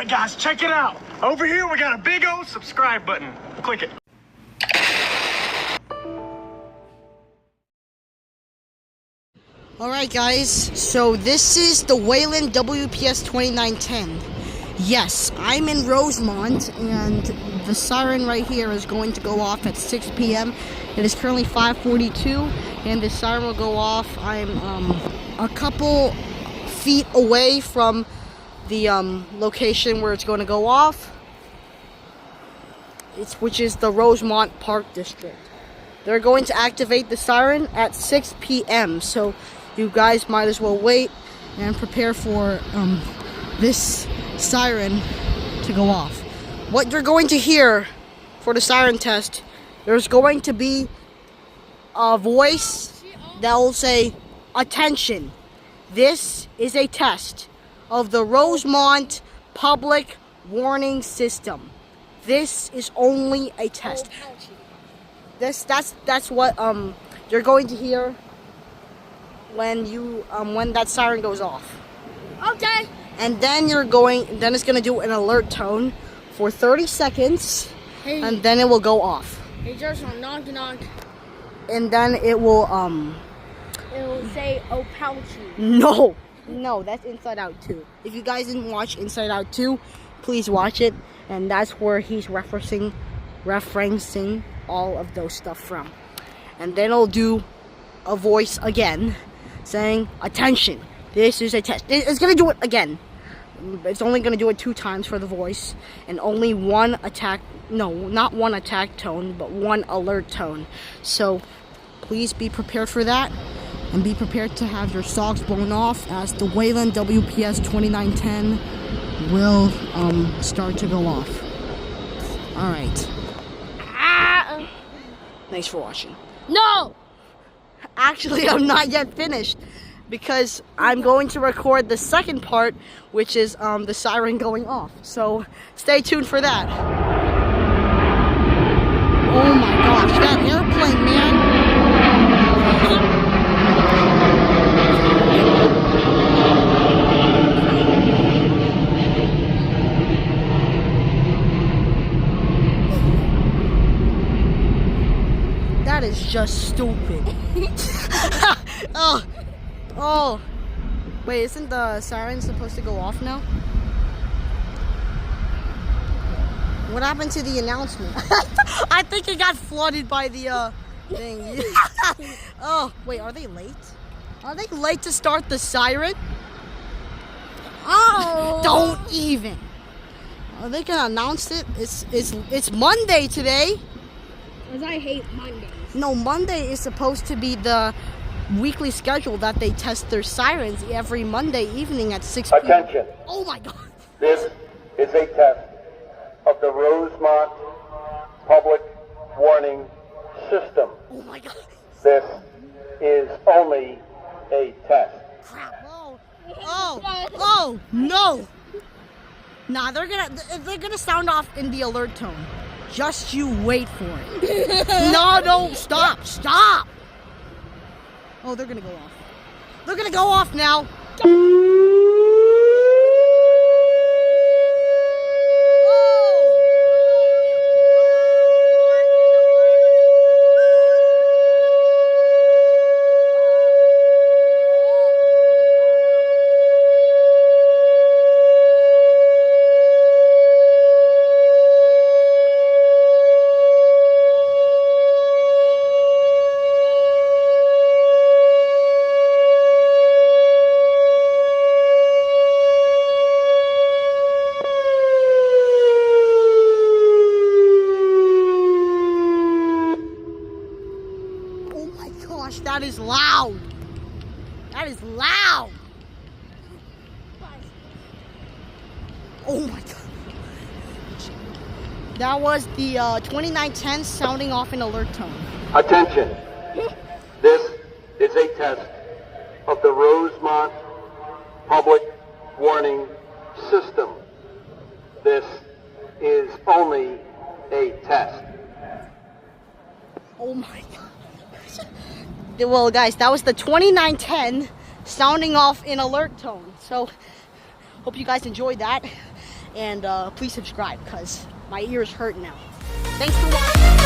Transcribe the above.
right, guys, check it out. Over here, we got a big old subscribe button. Click it. Alright guys, so this is the Whelen WPS-2910. Yes, I'm in Rosemont, and the siren right here is going to go off at 6 p.m. It is currently 5:42, and the siren will go off. I'm a couple feet away from the location where it's going to go off, which is the Rosemont Park District. They're going to activate the siren at 6 p.m. So you guys might as well wait and prepare for this siren to go off. What you're going to hear for the siren test, there's going to be a voice that will say, "Attention, this is a test of the Rosemont Public Warning System. This is only a test." That's what you're going to hear when you when that siren goes off. Okay. And then it's gonna do an alert tone for 30 seconds, Hey. and then it will go off. Hey, Joshua, knock knock. And then it will It will say, "Oh, pouchy." No, that's Inside Out 2. If you guys didn't watch Inside Out 2, please watch it, and that's where he's referencing all of those stuff from. And then it'll do a voice again saying, "Attention, this is a test." It's gonna do it again. It's only gonna do it 2 times for the voice, and only one attack, no, not one attack tone, but one alert tone. So please be prepared for that, and be prepared to have your socks blown off, as the Whelen WPS-2910 will start to go off. Alright. Thanks for watching. No. Actually, I'm not yet finished, because I'm going to record the second part, which is the siren going off. So stay tuned for that. Oh my gosh, that airplane, man. That is just stupid. Oh. Wait, isn't the siren supposed to go off now? What happened to the announcement? I think it got flooded by the thing. Oh, wait, are they late? Are they late to start the siren? Oh. Don't even. Are they gonna announce it? It's Monday today. Because I hate Mondays. No, Monday is supposed to be the weekly schedule that they test their sirens every Monday evening at 6 p.m. Attention. Oh my God. This is a test of the Rosemont Public Warning System. Oh my God. This is only a test. Crap. Oh, no. Nah, they're gonna sound off in the alert tone. Just you wait for it. No, stop. Oh, they're gonna go off. They're gonna go off now. That is loud. That is loud. Oh my God. That was the 2910 sounding off in alert tone. Attention. This is a test of the Rosemont Public Warning System. This is only a test. Oh my God. Well, guys, that was the 2910 sounding off in alert tone. So, hope you guys enjoyed that. and please subscribe because my ears hurt now. Thanks for watching.